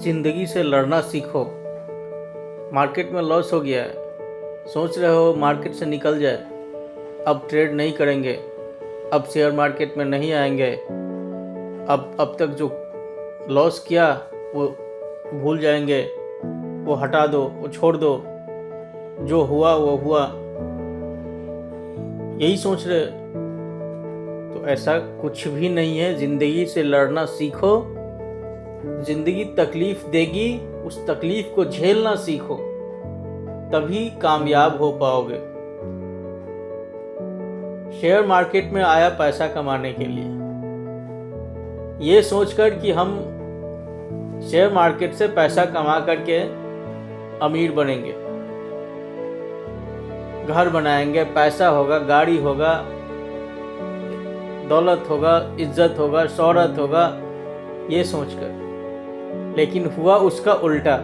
जिंदगी से लड़ना सीखो। मार्केट में लॉस हो गया है, सोच रहे हो मार्केट से निकल जाए, अब ट्रेड नहीं करेंगे, अब शेयर मार्केट में नहीं आएंगे, अब तक जो लॉस किया वो भूल जाएंगे, वो हटा दो, वो छोड़ दो, जो हुआ वो हुआ, यही सोच रहे। तो ऐसा कुछ भी नहीं है। जिंदगी से लड़ना सीखो। जिंदगी तकलीफ देगी, उस तकलीफ को झेलना सीखो, तभी कामयाब हो पाओगे। शेयर मार्केट में आया पैसा कमाने के लिए, ये सोचकर कि हम शेयर मार्केट से पैसा कमा करके अमीर बनेंगे, घर बनाएंगे, पैसा होगा, गाड़ी होगा, दौलत होगा, इज्जत होगा, शोहरत होगा, ये सोचकर। लेकिन हुआ उसका उल्टा।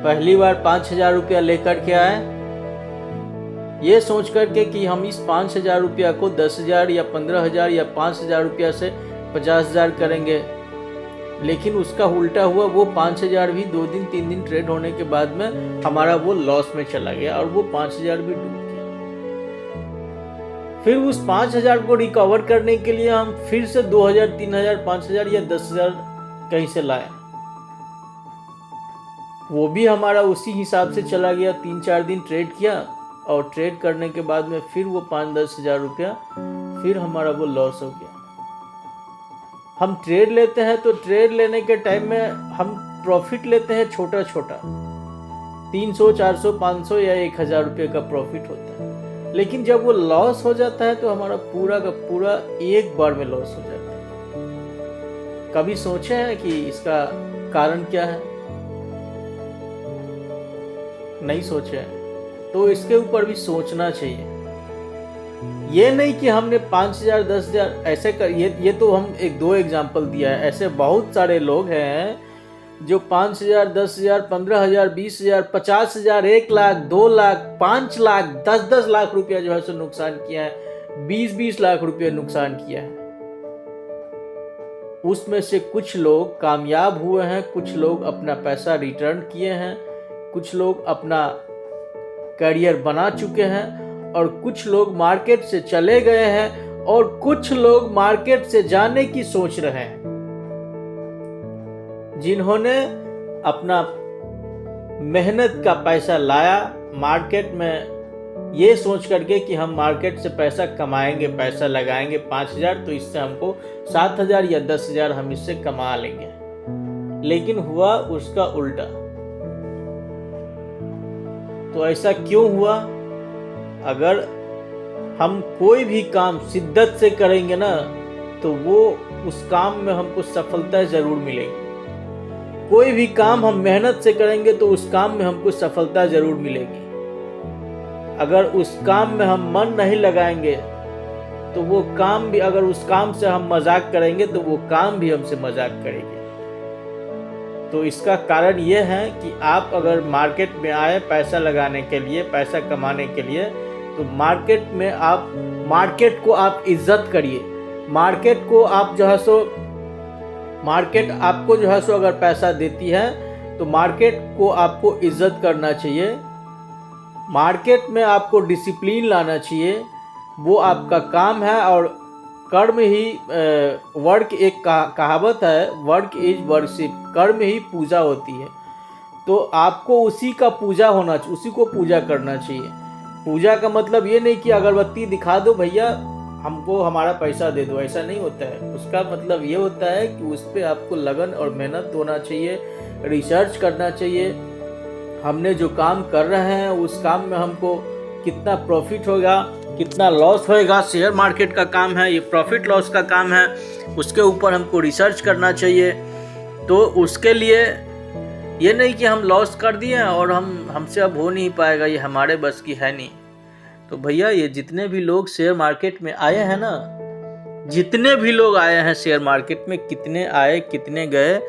पहली बार 5,000 रुपया लेकर के आए, ये सोच करके कि हम इस 5,000 रुपया को 10,000 या 15,000 या 5,000 रुपया से 50,000 करेंगे। लेकिन उसका उल्टा हुआ। वो 5,000 भी 2 दिन 3 दिन ट्रेड होने के बाद में हमारा वो लॉस में चला गया और वो 5,000 भी डूब गया। फिर उस 5,000 को रिकवर करने के लिए हम फिर से 2,000, 3,000, 5,000 या 10,000 कहीं से लाए, वो भी हमारा उसी हिसाब से चला गया। 3-4 दिन ट्रेड किया और ट्रेड करने के बाद में फिर वो 5-10 हज़ार रुपया फिर हमारा वो लॉस हो गया। हम ट्रेड लेते हैं तो ट्रेड लेने के टाइम में हम प्रॉफिट लेते हैं छोटा छोटा, 300, 400, 500 या 1,000 रुपये का प्रॉफिट होता है। लेकिन जब वो लॉस हो जाता है तो हमारा पूरा का पूरा एक बार में लॉस हो जाता है। कभी सोचे हैं कि इसका कारण क्या है? नहीं सोचे हैं, तो इसके ऊपर भी सोचना चाहिए। ये नहीं कि हमने 5,000, 10,000 ऐसे कर, ये तो हम 1-2 एग्जाम्पल दिया है। ऐसे बहुत सारे लोग हैं जो 5,000, 10,000, 15,000, 20,000, 50,000, 1 लाख, 2 लाख, 5 लाख, 10-10 लाख रुपया जो है सो नुकसान किया है, 20-20 लाख रुपया नुकसान किया है। उसमें से कुछ लोग कामयाब हुए हैं, कुछ लोग अपना पैसा रिटर्न किए हैं, कुछ लोग अपना करियर बना चुके हैं, और कुछ लोग मार्केट से चले गए हैं, और कुछ लोग मार्केट से जाने की सोच रहे हैं। जिन्होंने अपना मेहनत का पैसा लाया मार्केट में, ये सोच करके कि हम मार्केट से पैसा कमाएंगे, पैसा लगाएंगे 5,000 तो इससे हमको 7,000 या 10,000 हम इससे कमा लेंगे। लेकिन हुआ उसका उल्टा। तो ऐसा क्यों हुआ? अगर हम कोई भी काम शिद्दत से करेंगे ना, तो वो उस काम में हमको सफलता जरूर मिलेगी। कोई भी काम हम मेहनत से करेंगे तो उस काम में हमको सफलता जरूर मिलेगी। अगर उस काम में हम मन नहीं लगाएंगे तो वो काम भी, अगर उस काम से हम मजाक करेंगे तो वो काम भी हमसे मजाक करेंगे। तो इसका कारण ये है कि आप अगर मार्केट में आए पैसा लगाने के लिए, पैसा कमाने के लिए, तो मार्केट में आप, मार्केट को आप इज्जत करिए। मार्केट को आप जो है सो, मार्केट आपको जो है सो अगर पैसा देती है तो मार्केट को आपको इज्जत करना चाहिए। मार्केट में आपको डिसिप्लिन लाना चाहिए, वो आपका काम है। और कर्म ही वर्क, एक कहावत है, वर्क इज वर्शिप, कर्म ही पूजा होती है। तो आपको उसी का पूजा होना चाहिए, उसी को पूजा करना चाहिए। पूजा का मतलब ये नहीं कि अगरबत्ती दिखा दो भैया हमको हमारा पैसा दे दो, ऐसा नहीं होता है। उसका मतलब ये होता है कि उस पर आपको लगन और मेहनत होना चाहिए, रिसर्च करना चाहिए। हमने जो काम कर रहे हैं उस काम में हमको कितना प्रॉफिट होगा, कितना लॉस होएगा। शेयर मार्केट का काम है, ये प्रॉफिट लॉस का काम है, उसके ऊपर हमको रिसर्च करना चाहिए। तो उसके लिए ये नहीं कि हम लॉस कर दिए और हमसे अब हो नहीं पाएगा, ये हमारे बस की है नहीं। तो भैया ये जितने भी लोग शेयर मार्केट में आए हैं ना, जितने भी लोग आए हैं शेयर मार्केट में, कितने आए कितने गए,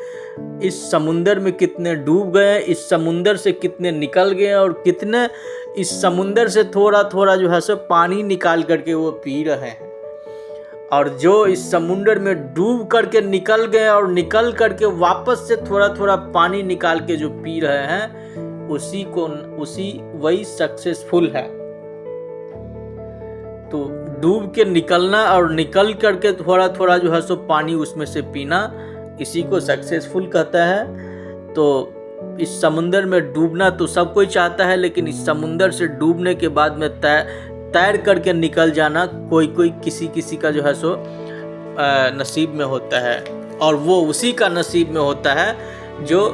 इस समुंदर में कितने डूब गए, इस समुंदर से कितने निकल गए, और कितने इस समुंदर से थोड़ा थोड़ा जो है सो पानी निकाल करके वो पी रहे हैं। और जो इस समुंदर में डूब करके निकल गए और निकल करके वापस से थोड़ा थोड़ा पानी निकाल के जो पी रहे हैं, वही सक्सेसफुल है। तो डूब के निकलना और निकल करके थोड़ा थोड़ा जो है सो पानी उसमें से पीना, इसी को सक्सेसफुल कहता है। तो इस समुंदर में डूबना तो सब कोई चाहता है, लेकिन इस समुंदर से डूबने के बाद में तैर करके निकल जाना कोई किसी का जो है सो नसीब में होता है। और वो उसी का नसीब में होता है जो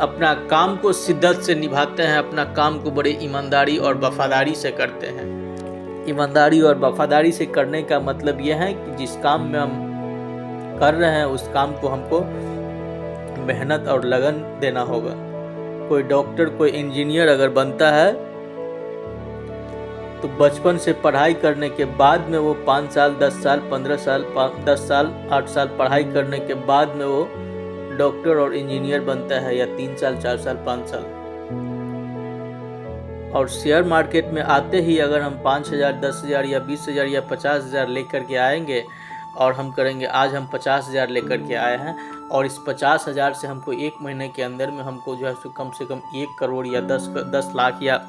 अपना काम को शिद्दत से निभाते हैं, अपना काम को बड़े ईमानदारी और वफादारी से करते हैं। ईमानदारी और वफादारी से करने का मतलब यह है कि जिस काम में हम कर रहे हैं उस काम को हमको मेहनत और लगन देना होगा। कोई डॉक्टर, कोई इंजीनियर अगर बनता है तो बचपन से पढ़ाई करने के बाद में वो 5 साल, 10 साल, 15 साल, 10 साल, 8 साल पढ़ाई करने के बाद में वो डॉक्टर और इंजीनियर बनता है, या 3 साल, 4 साल, 5 साल। और शेयर मार्केट में आते ही अगर हम 5,000, 10,000 या 20,000 या 50,000 लेकर के आएंगे और हम करेंगे आज हम 50,000 लेकर के आए हैं और इस 50,000 से हमको 1 महीने के अंदर में हमको जो है सो कम से कम 1 करोड़ या 10 लाख या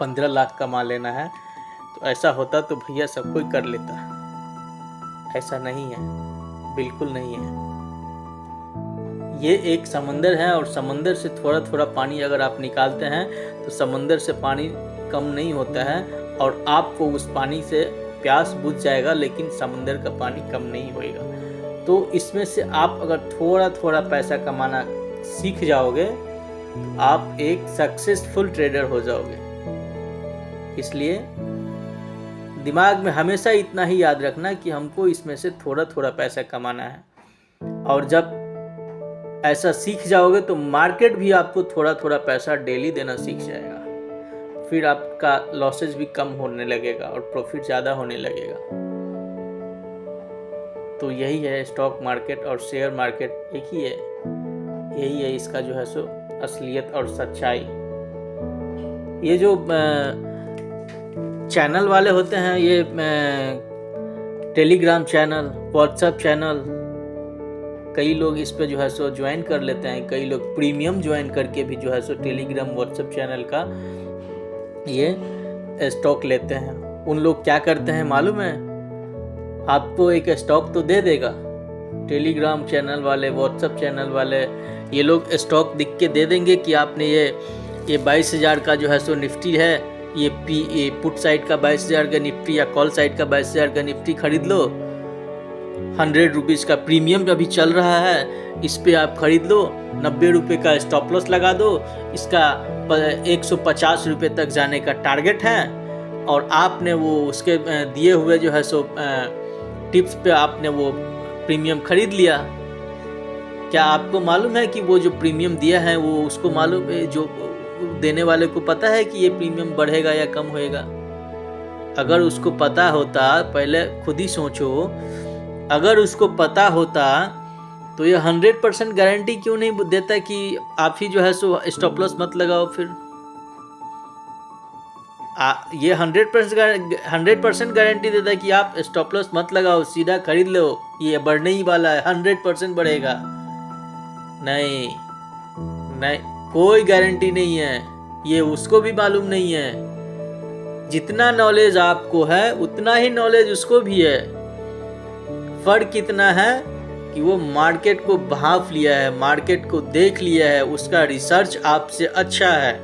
15 लाख कमा लेना है, तो ऐसा होता तो भैया सब कोई कर लेता। ऐसा नहीं है, बिल्कुल नहीं है। ये एक समंदर है और समंदर से थोड़ा थोड़ा पानी अगर आप निकालते हैं तो समंदर से पानी कम नहीं होता है और आपको उस पानी से प्यास बुझ जाएगा, लेकिन समंदर का पानी कम नहीं होएगा। तो इसमें से आप अगर थोड़ा थोड़ा पैसा कमाना सीख जाओगे तो आप एक सक्सेसफुल ट्रेडर हो जाओगे। इसलिए दिमाग में हमेशा इतना ही याद रखना कि हमको इसमें से थोड़ा थोड़ा पैसा कमाना है। और जब ऐसा सीख जाओगे तो मार्केट भी आपको थोड़ा थोड़ा पैसा डेली देना सीख जाएगा, फिर आपका लॉसेज भी कम होने लगेगा और प्रॉफिट ज़्यादा होने लगेगा। तो यही है स्टॉक मार्केट और शेयर मार्केट, एक ही है, यही है इसका जो है सो असलियत और सच्चाई। ये जो चैनल वाले होते हैं, ये टेलीग्राम चैनल, व्हाट्सएप चैनल, कई लोग इस पे जो है सो ज्वाइन कर लेते हैं, कई लोग प्रीमियम ज्वाइन करके भी जो है सो टेलीग्राम व्हाट्सएप चैनल का ये स्टॉक लेते हैं। उन लोग क्या करते हैं मालूम है, आपको एक स्टॉक तो दे देगा, टेलीग्राम चैनल वाले, व्हाट्सएप चैनल वाले, ये लोग स्टॉक दिख के दे देंगे कि आपने ये 22,000 का जो है सो निफ्टी है, ये पुट साइड का 22,000 का निफ्टी या कॉल साइड का 22,000 का निफ्टी खरीद लो, 100 रुपीज़ का प्रीमियम अभी चल रहा है, इस पे आप खरीद लो, 90 रुपये का स्टॉप लॉस लगा दो, इसका 150 रुपये तक जाने का टारगेट है, और आपने वो उसके दिए हुए जो है सो टिप्स पे आपने वो प्रीमियम खरीद लिया। क्या आपको मालूम है कि वो जो प्रीमियम दिया है वो उसको मालूम है, जो देने वाले को पता है कि ये प्रीमियम बढ़ेगा या कम होएगा? अगर उसको पता होता, पहले खुद ही सोचो, अगर उसको पता होता तो ये 100% गारंटी क्यों नहीं देता कि आप ही जो है सो स्टॉप लॉस मत लगाओ? फिर ये 100% गारंटी देता है कि आप स्टॉप लॉस मत लगाओ, सीधा खरीद लो, ये बढ़ने ही वाला है, 100% बढ़ेगा। नहीं, कोई गारंटी नहीं है, ये उसको भी मालूम नहीं है। जितना नॉलेज आपको है उतना ही नॉलेज उसको भी है। फर्क कितना है कि वो मार्केट को भांप लिया है, मार्केट को देख लिया है, उसका रिसर्च आपसे अच्छा है,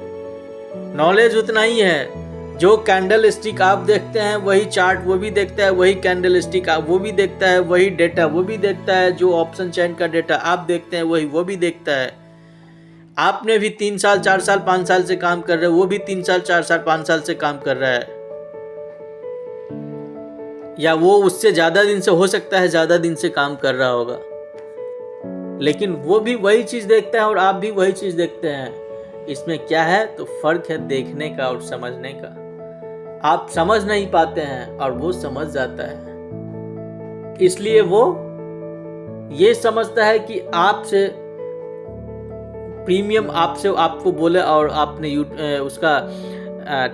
नॉलेज उतना ही है। जो कैंडल स्टिक आप देखते हैं वही चार्ट वो भी देखता है, वही कैंडल स्टिक वो भी देखता है, वही डेटा वो भी देखता है, जो ऑप्शन चेन का डेटा आप देखते हैं वही वो भी देखता है। आपने भी 3 साल 4 साल 5 साल से काम कर रहे हो, वो भी 3 साल 4 साल 5 साल से काम कर रहा है, या वो उससे ज़्यादा दिन से, हो सकता है ज़्यादा दिन से काम कर रहा होगा, लेकिन वो भी वही चीज़ देखता है और आप भी वही चीज़ देखते हैं। इसमें क्या है? तो फर्क है देखने का और समझने का। आप समझ नहीं पाते हैं और वो समझ जाता है, इसलिए वो ये समझता है कि आपसे प्रीमियम आपको बोले और आपने उसका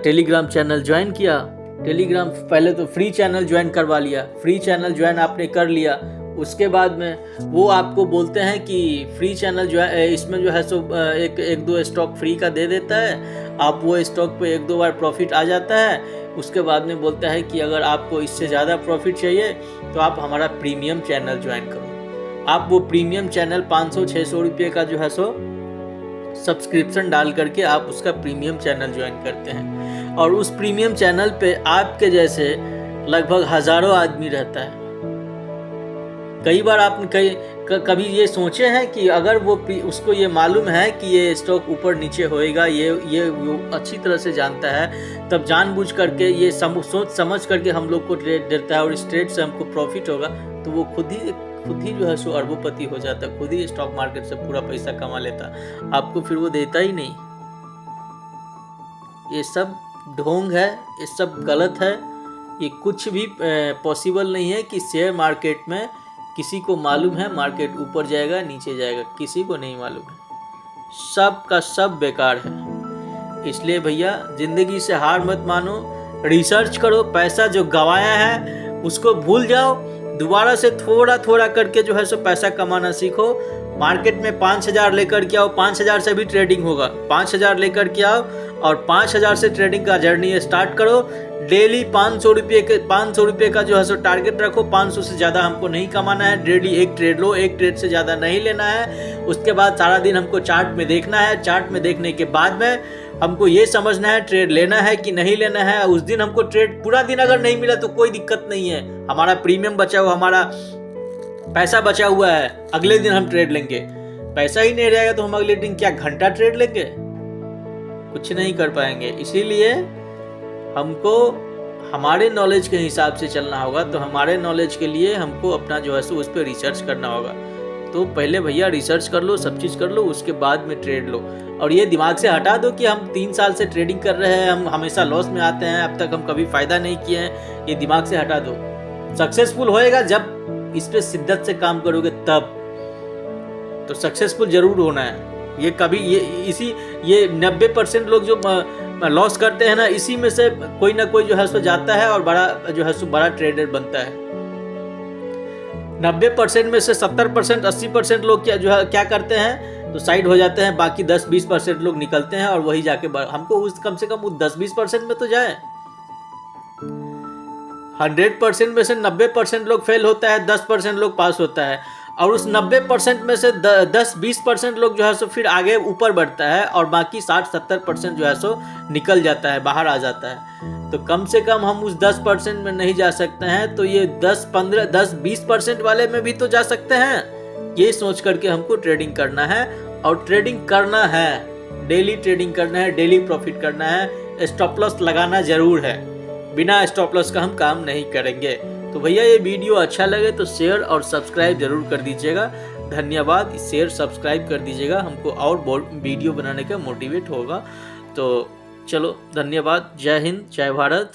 टेलीग्राम चैनल ज्वाइन किया टेलीग्राम पहले तो फ्री चैनल ज्वाइन करवा लिया, फ्री चैनल ज्वाइन आपने कर लिया, उसके बाद में वो आपको बोलते हैं कि फ्री चैनल जो है इसमें जो है सो एक दो स्टॉक फ्री का दे देता है, आप वो स्टॉक पे एक दो बार प्रॉफिट आ जाता है। उसके बाद में बोलता है कि अगर आपको इससे ज़्यादा प्रॉफिट चाहिए तो आप हमारा प्रीमियम चैनल ज्वाइन करो। आप वो प्रीमियम चैनल 500-600 रुपये का जो है सो सब्सक्रिप्शन डाल करके आप उसका प्रीमियम चैनल ज्वाइन करते हैं, और उस प्रीमियम चैनल पे आपके जैसे लगभग हज़ारों आदमी रहता है। कई बार आपने कभी ये सोचे हैं कि अगर वो उसको ये मालूम है कि ये स्टॉक ऊपर नीचे होएगा, ये वो अच्छी तरह से जानता है, तब जानबूझ करके ये सोच समझ करके हम लोग को ट्रेड देता है, और इस ट्रेड से हमको प्रॉफिट होगा तो वो खुद ही जो है सो अरबोपति हो जाता, खुद ही स्टॉक मार्केट से पूरा पैसा कमा लेता, आपको फिर वो देता ही नहीं। ये सब ढोंग है, ये सब गलत है। ये कुछ भी पॉसिबल नहीं है कि शेयर मार्केट में किसी को मालूम है मार्केट ऊपर जाएगा नीचे जाएगा, किसी को नहीं मालूम है, सब का सब बेकार है। इसलिए भैया ज़िंदगी से हार मत मानो, रिसर्च करो, पैसा जो गंवाया है उसको भूल जाओ, दोबारा से थोड़ा थोड़ा करके जो है सो पैसा कमाना सीखो। मार्केट में 5,000 लेकर के आओ, 5,000 से भी ट्रेडिंग होगा, 5,000 लेकर के आओ और 5,000 से ट्रेडिंग का जर्नी स्टार्ट करो। डेली 500 रुपये का जो है सो टारगेट रखो, 500 से ज़्यादा हमको नहीं कमाना है। डेली एक ट्रेड लो, एक ट्रेड से ज़्यादा नहीं लेना है। उसके बाद सारा दिन हमको चार्ट में देखना है, चार्ट में देखने के बाद में हमको ये समझना है ट्रेड लेना है कि नहीं लेना है। उस दिन हमको ट्रेड पूरा दिन अगर नहीं मिला तो कोई दिक्कत नहीं है, हमारा प्रीमियम बचा हुआ, हमारा पैसा बचा हुआ है, अगले दिन हम ट्रेड लेंगे। पैसा ही नहीं रहेगा तो हम अगले दिन क्या घंटा ट्रेड लेंगे? कुछ नहीं कर पाएंगे। इसीलिए हमको हमारे नॉलेज के हिसाब से चलना होगा। तो हमारे नॉलेज के लिए हमको अपना जो है सो उस पर रिसर्च करना होगा। तो पहले भैया रिसर्च कर लो, सब चीज़ कर लो, उसके बाद में ट्रेड लो। और ये दिमाग से हटा दो कि हम 3 साल से ट्रेडिंग कर रहे हैं, हम हमेशा लॉस में आते हैं, अब तक हम कभी फ़ायदा नहीं किए हैं। ये दिमाग से हटा दो। सक्सेसफुल होएगा जब इस पर शिद्दत से काम करोगे तब। तो सक्सेसफुल जरूर होना है। ये कभी ये 90% लोग जो लॉस करते हैं ना, इसी में से कोई ना कोई जो है सो जाता है और बड़ा ट्रेडर बनता है। 90% में से 70% 80% लोग क्या करते हैं तो साइड हो जाते हैं, बाकी 10-20% लोग निकलते हैं और वही जाके हमको कम से कम 10-20% में तो जाए। 100% में से 90% लोग फेल होता है, 10% लोग पास होता है, और उस 90% में से 10-20% लोग जो है सो फिर आगे ऊपर बढ़ता है, और बाकी 60-70% जो है सो निकल जाता है, बाहर आ जाता है। तो कम से कम हम उस 10% में नहीं जा सकते हैं तो ये 10-20% वाले में भी तो जा सकते हैं। ये सोच करके हमको ट्रेडिंग करना है, और ट्रेडिंग करना है, डेली ट्रेडिंग करना है, डेली प्रॉफिट करना है। स्टॉप लॉस लगाना जरूर है, बिना स्टॉप लॉस का हम काम नहीं करेंगे। तो भैया ये वीडियो अच्छा लगे तो शेयर और सब्सक्राइब जरूर कर दीजिएगा। धन्यवाद। शेयर सब्सक्राइब कर दीजिएगा, हमको और वीडियो बनाने का मोटिवेट होगा। तो चलो, धन्यवाद। जय हिंद, जय भारत।